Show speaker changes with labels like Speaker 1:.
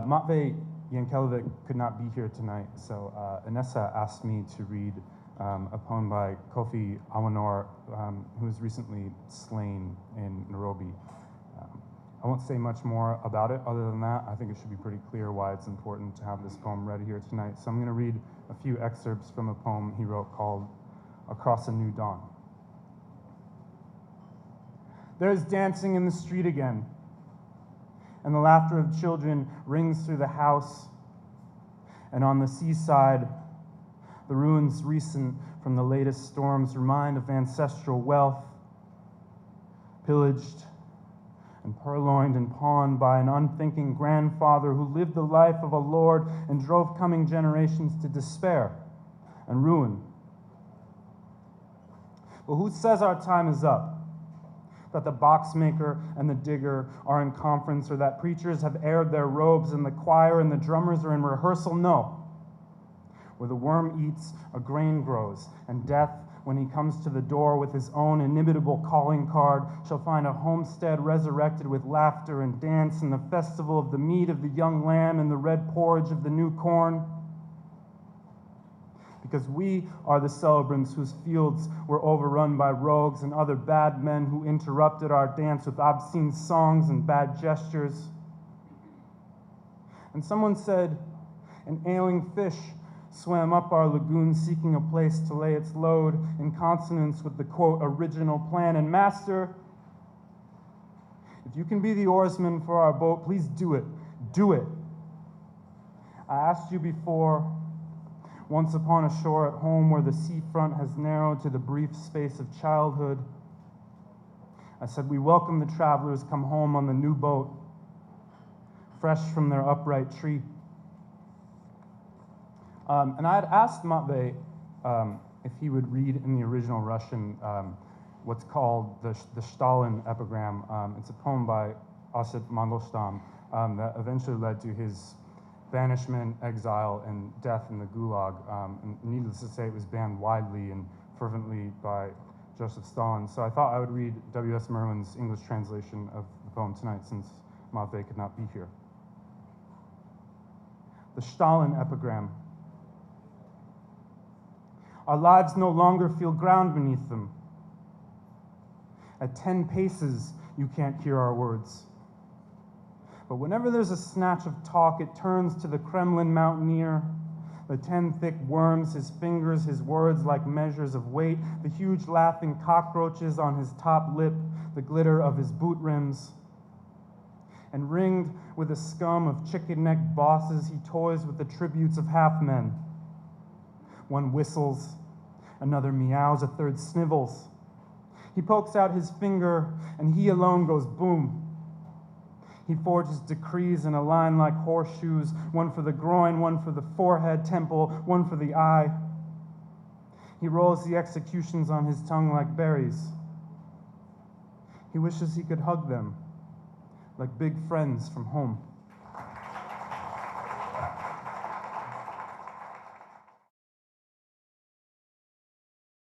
Speaker 1: Matvey Yankelevich could not be here tonight, so Inessa asked me to read a poem by Kofi Awanor, who was recently slain in Nairobi. I won't say much more about it other than that. I think it should be pretty clear why it's important to have this poem read here tonight. So I'm going to read a few excerpts from a poem he wrote called Across a New Dawn. There is dancing in the street again, and the laughter of children rings through the house. And on the seaside, the ruins recent from the latest storms remind of ancestral wealth, pillaged and purloined and pawned by an unthinking grandfather who lived the life of a lord and drove coming generations to despair and ruin. But who says our time is up? That the boxmaker and the digger are in conference, or that preachers have aired their robes and the choir and the drummers are in rehearsal? No. Where the worm eats, a grain grows, and death, when he comes to the door with his own inimitable calling card, shall find a homestead resurrected with laughter and dance and the festival of the meat of the young lamb and the red porridge of the new corn. Because we are the celebrants whose fields were overrun by rogues and other bad men who interrupted our dance with obscene songs and bad gestures. And someone said, an ailing fish swam up our lagoon seeking a place to lay its load in consonance with the, quote, original plan. And master, if you can be the oarsman for our boat, please do it. Do it. I asked you before, once upon a shore at home where the seafront has narrowed to the brief space of childhood, I said, we welcome the travelers come home on the new boat, fresh from their upright tree. And I had asked Matvey if he would read in the original Russian what's called the Stalin epigram. It's a poem by Osip Mandelstam that eventually led to his banishment, exile, and death in the Gulag. And needless to say, it was banned widely and fervently by Joseph Stalin. So I thought I would read W.S. Merwin's English translation of the poem tonight, since Matvey could not be here. The Stalin epigram. Our lives no longer feel ground beneath them. At 10 paces, you can't hear our words. But whenever there's a snatch of talk, it turns to the Kremlin mountaineer, the 10 thick worms, his fingers, his words like measures of weight, the huge laughing cockroaches on his top lip, the glitter of his boot rims. And ringed with a scum of chicken-necked bosses, he toys with the tributes of half-men. One whistles, another meows, a third snivels. He pokes out his finger, and he alone goes boom. He forges decrees in a line like horseshoes, one for the groin, one for the forehead, temple, one for the eye. He rolls the executions on his tongue like berries. He wishes he could hug them, like big friends from home.